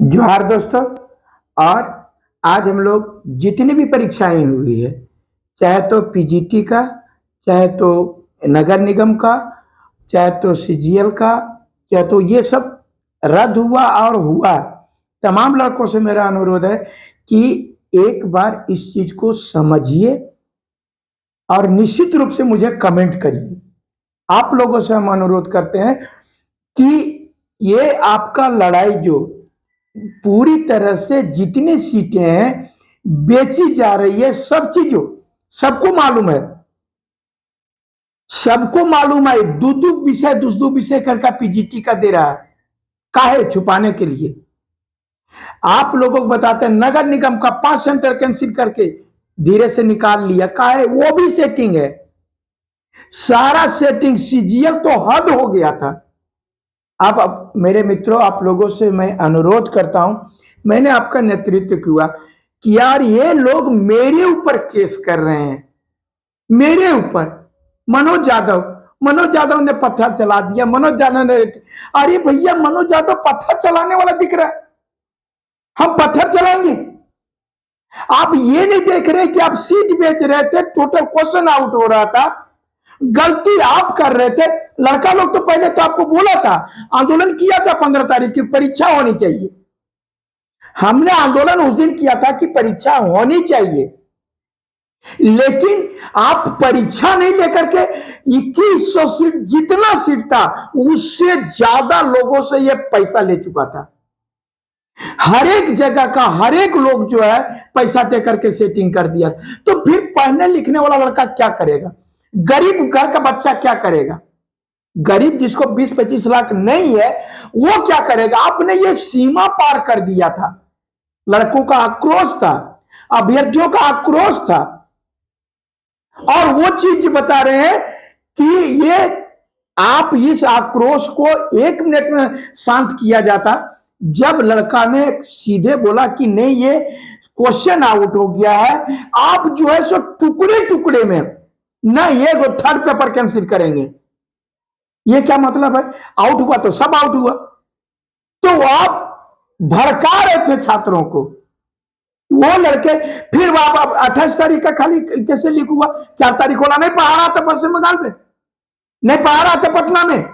जोहार दोस्तों। और आज हम लोग जितनी भी परीक्षाएं हुई है, चाहे तो पीजीटी का, चाहे तो नगर निगम का, चाहे तो सीजीएल का, चाहे तो ये सब रद्द हुआ और हुआ। तमाम लड़कों से मेरा अनुरोध है कि एक बार इस चीज को समझिए और निश्चित रूप से मुझे कमेंट करिए। आप लोगों से हम अनुरोध करते हैं कि ये आपका लड़ाई जो पूरी तरह से जितनी सीटें हैं बेची जा रही है, सब चीजों सबको मालूम है, सबको मालूम है। दो विषय करके पीजीटी का दे रहा है, काहे छुपाने के लिए। आप लोगों को बताते हैं नगर निगम का 5 सेंटर कैंसिल करके धीरे से निकाल लिया, काहे वो भी सेटिंग है, सारा सेटिंग। सीजीएल तो हद हो गया था। अब मेरे मित्रों, आप लोगों से मैं अनुरोध करता हूं, मैंने आपका नेतृत्व किया कि यार ये लोग मेरे ऊपर केस कर रहे हैं, मेरे ऊपर। मनोज यादव ने पत्थर चला दिया, मनोज यादव ने। अरे भैया, मनोज यादव पत्थर चलाने वाला दिख रहा है, हम पत्थर चलाएंगे? आप ये नहीं देख रहे कि आप सीट बेच रहे थे, टोटल क्वेश्चन आउट हो रहा था, गलती आप कर रहे थे। लड़का लोग तो पहले तो आपको बोला था, आंदोलन किया था 15 तारीख की परीक्षा होनी चाहिए। हमने आंदोलन उस दिन किया था कि परीक्षा होनी चाहिए, लेकिन आप परीक्षा नहीं लेकर के 2100 सीट, जितना सीट था उससे ज्यादा लोगों से यह पैसा ले चुका था। हर एक जगह का हर एक लोग जो है पैसा दे करके सेटिंग कर दिया। तो फिर पढ़ने लिखने वाला लड़का क्या करेगा? गरीब घर का बच्चा क्या करेगा? गरीब जिसको 20-25 लाख नहीं है वो क्या करेगा? आपने ये सीमा पार कर दिया था। लड़कों का आक्रोश था, अभ्यर्थियों का आक्रोश था, और वो चीज बता रहे हैं कि ये आप इस आक्रोश को 1 मिनट में शांत किया जाता जब लड़का ने सीधे बोला कि नहीं, ये क्वेश्चन आउट हो गया है। आप जो है सो टुकड़े टुकड़े में ना, ये थर्ड पेपर कैंसिल करेंगे। ये क्या मतलब है? आउट हुआ तो सब आउट हुआ। तो आप भड़का रहे थे छात्रों को। वो लड़के फिर 28 तारीख का खाली कैसे लीक हुआ? 4 तारीख वाला नहीं पढ़ा रहा था पश्चिम बंगाल में, नहीं पढ़ा रहा था पटना में।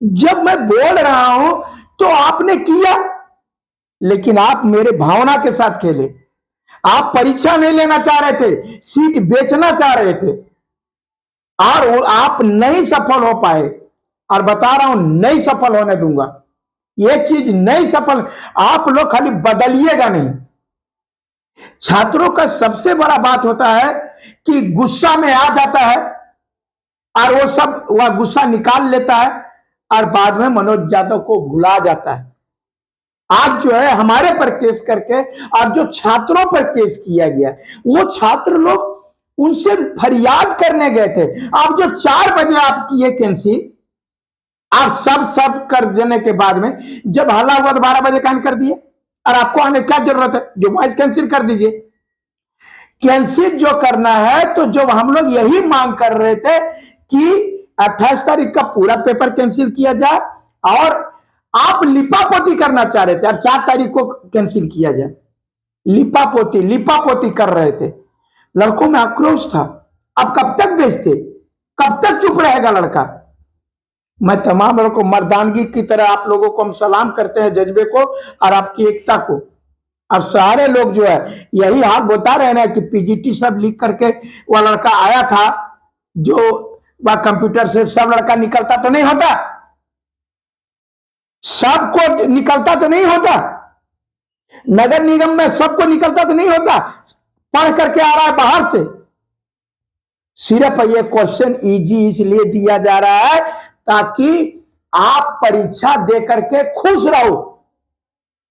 जब मैं बोल रहा हूं तो आपने किया, लेकिन आप मेरे भावना के साथ खेले। आप परीक्षा नहीं लेना चाह रहे थे, सीट बेचना चाह रहे थे, और आप नहीं सफल हो पाए। और बता रहा हूं, नहीं सफल होने दूंगा। ये चीज नहीं सफल, आप लोग खाली बदलिएगा नहीं। छात्रों का सबसे बड़ा बात होता है कि गुस्सा में आ जाता है और वो सब वह गुस्सा निकाल लेता है और बाद में मनोज यादव को भुला जाता है। आज जो है हमारे पर केस करके और जो छात्रों पर केस किया गया, वो छात्र लोग उनसे फरियाद करने गए थे। अब जो 4 बजे आप किए कैंसिल, आप सब कर देने के बाद में जब हल्ला हुआ तो 12 बजे कैंसिल कर दिए। और आपको आने क्या जरूरत है? जो वॉइस कैंसिल कर दीजिए। कैंसिल जो करना है, तो जो हम लोग यही मांग कर रहे थे कि 28 तारीख का पूरा पेपर कैंसिल किया जाए, और आप लिपापोती करना चाह रहे थे और 4 तारीख को कैंसिल किया जाए। लिपापोती कर रहे थे। लड़कों में आक्रोश था। अब कब तक बेचते? कब तक चुप रहेगा लड़का? मैं तमाम लोगों को मर्दानगी की तरह आप लोगों को हम सलाम करते हैं, जज्बे को और आपकी एकता को। अब सारे लोग जो है यही हाल बता रहे हैं कि पीजीटी सब लिख करके वह लड़का आया था, जो वह कंप्यूटर से सब लड़का निकलता तो नहीं होता, सबको निकलता तो नहीं होता, नगर निगम में सबको निकलता तो नहीं होता, पढ़ करके आ रहा है बाहर से। सिर्फ ये क्वेश्चन इजी इसलिए दिया जा रहा है ताकि आप परीक्षा दे करके खुश रहो।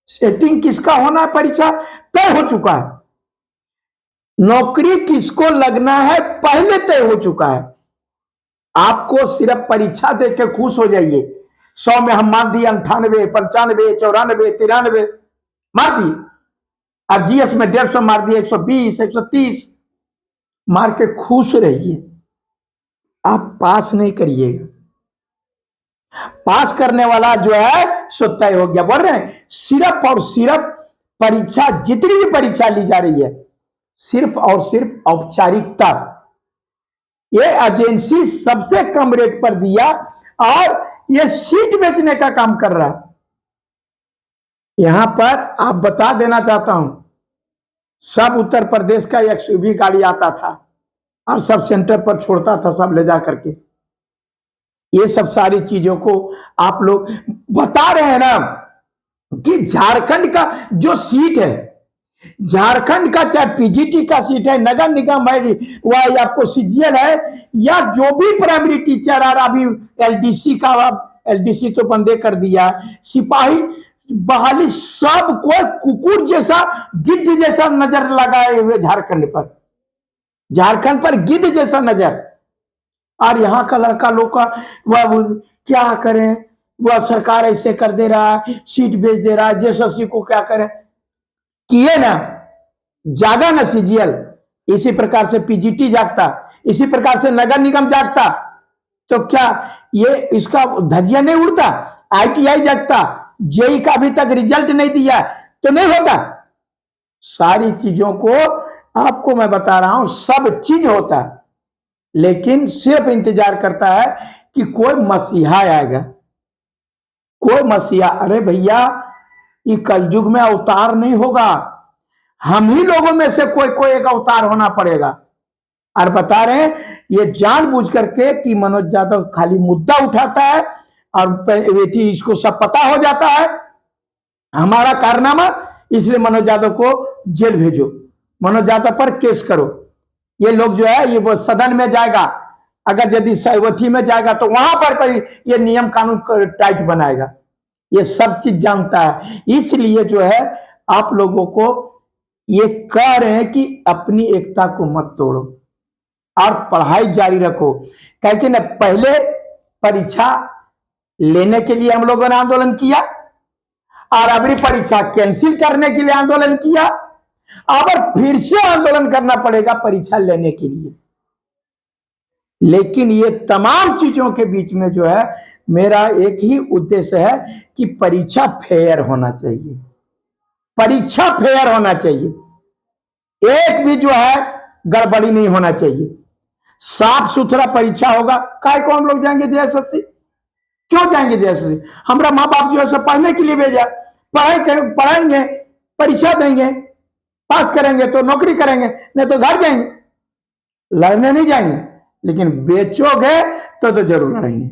सेटिंग किसका होना है, परीक्षा तय हो चुका है। नौकरी किसको लगना है पहले तय हो चुका है। आपको सिर्फ परीक्षा दे के खुश हो जाइए। 100 में हम मान दिए 98, 95, 94, 93 मार दिए, और जीएस में 150 मार दिए, 120, 130 मार के खुश रहिए। आप पास नहीं करिएगा। पास करने वाला जो है सो तय हो गया। बोल रहे हैं सिर्फ और सिर्फ परीक्षा, जितनी भी परीक्षा ली जा रही है, सिर्फ और सिर्फ औपचारिकता। ये एजेंसी सबसे कम रेट पर दिया और ये सीट बेचने का काम कर रहा है। यहां पर आप बता देना चाहता हूं, सब उत्तर प्रदेश का एक्सयूवी गाड़ी आता था और सब सेंटर पर छोड़ता था, सब ले जा करके। ये सब सारी चीजों को आप लोग बता रहे हैं ना कि झारखंड का जो सीट है, झारखंड का चाहे पीजीटी का सीट है, नगर निगम है, वह आपको सीजीएल है, या जो भी प्राइमरी टीचर और अभी एलडीसी का, एलडीसी तो बंदे कर दिया, सिपाही बहाली, सब कोई कुकुर जैसा, गिद्ध जैसा नजर लगाए हुए झारखंड पर, झारखंड पर गिद्ध जैसा नजर। और यहाँ का लड़का लोग का वह क्या करें, वह सरकार ऐसे कर दे रहा है, सीट बेच दे रहा है, जेएसएससी को क्या करें। किए ना, जागा ना सीजीएल, इसी प्रकार से पीजीटी जागता, इसी प्रकार से नगर निगम जागता, तो क्या ये इसका धजिया नहीं उड़ता। आईटीआई जागता, जेई का अभी तक रिजल्ट नहीं दिया तो नहीं होता। सारी चीजों को आपको मैं बता रहा हूं, सब चीज होता है, लेकिन सिर्फ इंतजार करता है कि कोई मसीहा आएगा, कोई मसीहा। अरे भैया, ये कलयुग में अवतार नहीं होगा, हम ही लोगों में से कोई कोई एक अवतार होना पड़ेगा। और बता रहे हैं ये जानबूझ करके कि मनोज यादव खाली मुद्दा उठाता है और इसको सब पता हो जाता है हमारा कारनामा, इसलिए मनोज यादव को जेल भेजो, मनोज यादव पर केस करो। ये लोग जो है ये वो सदन में जाएगा, अगर यदि सैवथी में जाएगा तो वहां पर ये नियम कानून टाइट बनाएगा, ये सब चीज जानता है। इसलिए जो है आप लोगों को ये कह रहे हैं कि अपनी एकता को मत तोड़ो और पढ़ाई जारी रखो। क्योंकि ना पहले परीक्षा लेने के लिए हम लोगों ने आंदोलन किया और अभी परीक्षा कैंसिल करने के लिए आंदोलन किया, अब फिर से आंदोलन करना पड़ेगा परीक्षा लेने के लिए। लेकिन ये तमाम चीजों के बीच में जो है मेरा एक ही उद्देश्य है कि परीक्षा फेयर होना चाहिए, परीक्षा फेयर होना चाहिए, एक भी जो है गड़बड़ी नहीं होना चाहिए, साफ सुथरा परीक्षा होगा। काय को हम लोग जाएंगे जेएसएससी, क्यों जाएंगे जेएसएससी? हमारा माँ बाप जो है सब पढ़ने के लिए भेजा, पढ़ाएंगे, परीक्षा देंगे, पास करेंगे तो नौकरी करेंगे, नहीं तो घर जाएंगे, लड़ने नहीं जाएंगे। लेकिन बेचोगे तो जरूर लड़ेंगे,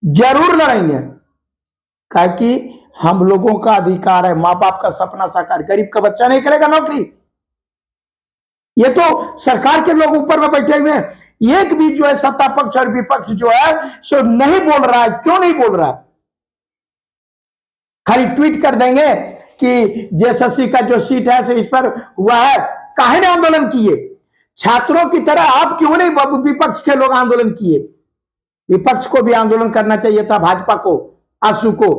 जरूर लड़ेंगे, क्योंकि हम लोगों का अधिकार है, माँ बाप का सपना साकार। गरीब का बच्चा नहीं करेगा नौकरी, ये तो सरकार के लोग ऊपर में बैठे हुए हैं। एक भी जो है सत्ता पक्ष और विपक्ष जो है सो नहीं बोल रहा है। क्यों नहीं बोल रहा है? खाली ट्वीट कर देंगे कि जेएसएससी का जो सीट है सो इस पर हुआ है। काहे ने आंदोलन किए? छात्रों की तरह आप क्यों नहीं विपक्ष के लोग आंदोलन किए? विपक्ष को भी आंदोलन करना चाहिए था, भाजपा को, आसू को,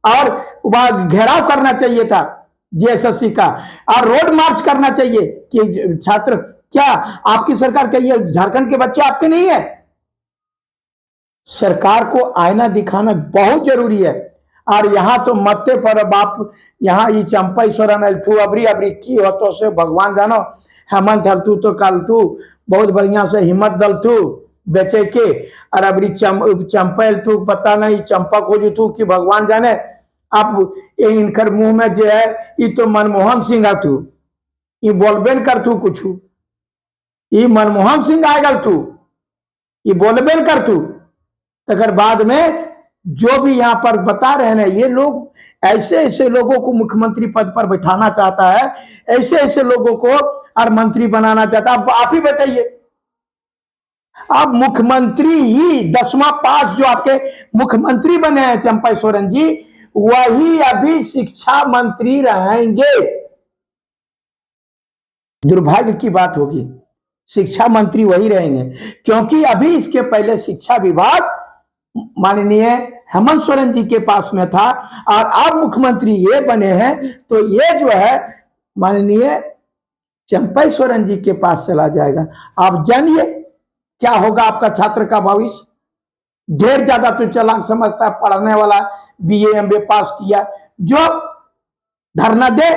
और घेराव करना चाहिए था जेएसएससी का, और रोड मार्च करना चाहिए कि छात्र, क्या आपकी सरकार कही है झारखंड के बच्चे आपके नहीं है? सरकार को आईना दिखाना बहुत जरूरी है। और यहाँ तो मत्ते पर बाप, यहाँ ये चंपा सोरेन अलथू अबरी अबरी की हो तो से भगवान जानो। हेमंत हलतू तो कलतू बहुत बढ़िया से हिम्मत दलतू बेचे के, और अबरी चंपा अलतू पता नहीं चंपा खोजतू कि भगवान जाने। आप इनकर मुंह में जो है ये तो मनमोहन सिंह आतू, ये बोलबेन कर तू कुछ, ये मनमोहन सिंह आएगा तू, ये बोलबेन कर तू। अगर बाद में जो भी यहाँ पर बता रहे हैं ये लोग, ऐसे ऐसे लोगों को मुख्यमंत्री पद पर बैठाना चाहता है, ऐसे ऐसे लोगों को और मंत्री बनाना चाहता है। आप ही बताइए, अब मुख्यमंत्री ही 10वां पास जो आपके मुख्यमंत्री बने हैं चंपा सोरेन जी, वही अभी शिक्षा मंत्री रहेंगे। दुर्भाग्य की बात होगी, शिक्षा मंत्री वही रहेंगे, क्योंकि अभी इसके पहले शिक्षा विभाग माननीय हेमंत सोरेन जी के पास में था, और अब मुख्यमंत्री ये बने हैं तो ये जो है माननीय चंपा सोरेन जी के पास चला जाएगा। आप जानिए क्या होगा आपका छात्र का भविष्य। ढेर ज्यादा तो चालाक समझता है, पढ़ने वाला बीए एमबीए पास किया, जो धरना दे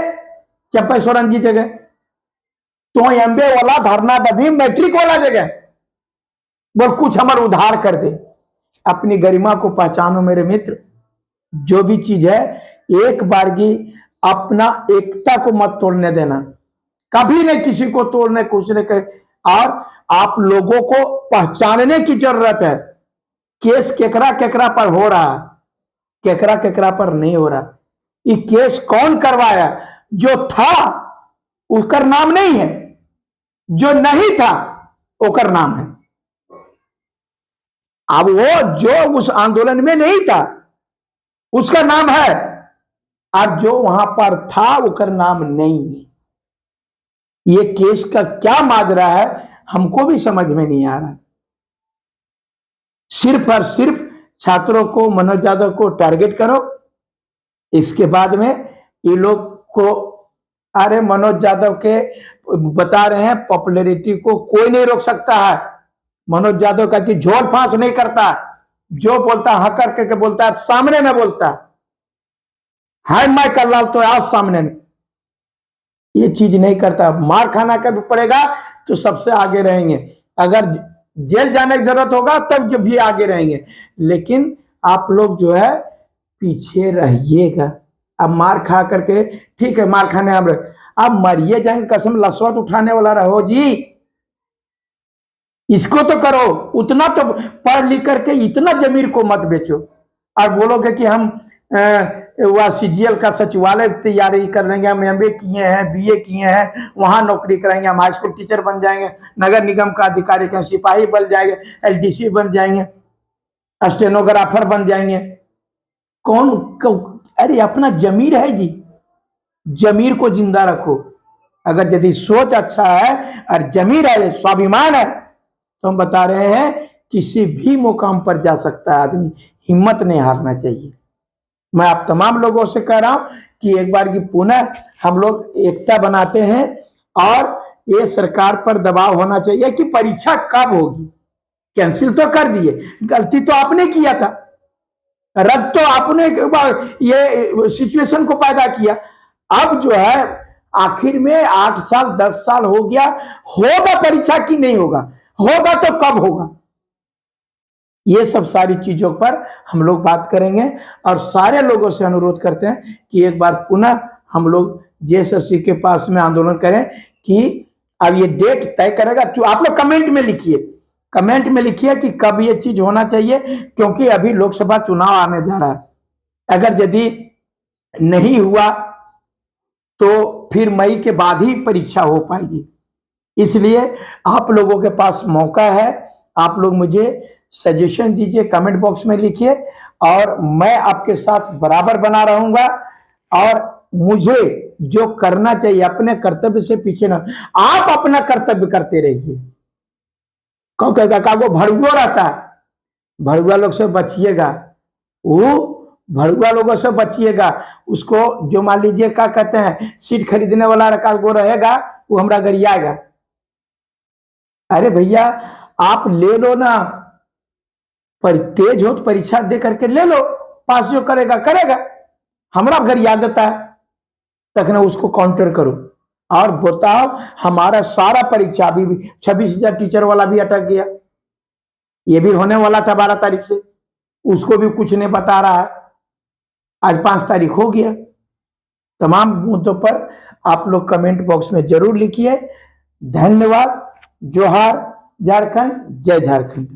चंपेश्वरन जी जगह, तो एमबीए वाला धरना दे, मैट्रिक वाला जगह बोल कुछ हमारे उधार कर दे। अपनी गरिमा को पहचानो मेरे मित्र, जो भी चीज है एक बार की अपना एकता को मत तोड़ने देना, कभी नहीं किसी को तोड़ने कुछ नहीं कर। और आप लोगों को पहचानने की जरूरत है, केस केकरा केकरा पर हो रहा है, केकरा केकरा पर नहीं हो रहा। ये केस कौन करवाया, जो था उसका नाम नहीं है, जो नहीं था उसका नाम है। अब वो जो उस आंदोलन में नहीं था उसका नाम है, और जो वहां पर था उसका नाम नहीं है। ये केस का क्या माजरा है हमको भी समझ में नहीं आ रहा। सिर्फ और सिर्फ छात्रों को, मनोज यादव को टारगेट करो, इसके बाद में ये लोग को, अरे मनोज यादव के बता रहे हैं पॉपुलैरिटी को कोई नहीं रोक सकता है। मनोज यादव का कि झोल फांस नहीं करता, जो बोलता हक करके बोलता है, सामने में बोलता है मैं कर लाल तो आज सामने में, ये चीज नहीं करता। मार खाना का भी पड़ेगा तो सबसे आगे रहेंगे, अगर जेल जाने की जरूरत होगा तब जो भी आगे रहेंगे, लेकिन आप लोग जो है पीछे रहिएगा। अब मार खा करके ठीक है, मार खाने अब मरिए जाएंगे, कसम लसवत उठाने वाला रहो जी, इसको तो करो। उतना तो पढ़ लिख करके इतना जमीर को मत बेचो और बोलोगे कि हम वह सीजीएल का सचिवालय तैयारी कर लेंगे, हम एमबीए किए हैं, बीए किए हैं, वहां नौकरी करेंगे, हम हाई स्कूल टीचर बन जाएंगे, नगर निगम का अधिकारी का सिपाही बन जाएंगे, एलडीसी बन जाएंगे, स्टेनोग्राफर बन जाएंगे। अरे अपना जमीर है जी, जमीर को जिंदा रखो। अगर यदि सोच अच्छा है और जमीर है, स्वाभिमान है, तो हम बता रहे हैं किसी भी मुकाम पर जा सकता है आदमी, हिम्मत नहीं हारना चाहिए। मैं आप तमाम लोगों से कह रहा हूं कि एक बार की पुनः हम लोग एकता बनाते हैं, और ये सरकार पर दबाव होना चाहिए कि परीक्षा कब होगी। कैंसिल तो कर दिए, गलती तो आपने किया था, रद्द तो आपने ये सिचुएशन को पैदा किया। अब जो है आखिर में 8 साल 10 साल हो गया, होगा परीक्षा की नहीं होगा, होगा तो कब होगा, ये सब सारी चीजों पर हम लोग बात करेंगे। और सारे लोगों से अनुरोध करते हैं कि एक बार पुनः हम लोग जेएसएससी के पास में आंदोलन करें कि अब ये डेट तय करेगा। तो आप लोग कमेंट में लिखिए, कमेंट में लिखिए कि कब ये चीज होना चाहिए, क्योंकि अभी लोकसभा चुनाव आने जा रहा है। अगर यदि नहीं हुआ तो फिर मई के बाद ही परीक्षा हो पाएगी। इसलिए आप लोगों के पास मौका है, आप लोग मुझे सजेशन दीजिए, कमेंट बॉक्स में लिखिए, और मैं आपके साथ बराबर बना रहूंगा। और मुझे जो करना चाहिए, अपने कर्तव्य से पीछे ना, आप अपना कर्तव्य करते रहिए। कौन कहेगा वो भड़ुआ रहता है, भड़ुआ लोग से बचिएगा, वो भड़ुआ लोगों से बचिएगा। उसको जो मान लीजिए क्या कहते हैं, सीट खरीदने वाला रखा वो रहेगा, वो हमरा गरियाएगा। अरे भैया आप ले लो ना, पर तेज हो तो परीक्षा दे करके ले लो, पास जो करेगा करेगा, हमारा गरिया देता है तक ना उसको काउंटर करो। और बताओ हमारा सारा परीक्षा भी 26,000 टीचर वाला भी अटक गया, ये भी होने वाला था 12 तारीख से, उसको भी कुछ नहीं बता रहा है, आज 5 तारीख हो गया। तमाम मुद्दों पर आप लोग कमेंट बॉक्स में जरूर लिखिए। धन्यवाद। जोहार झारखंड, जय झारखंड।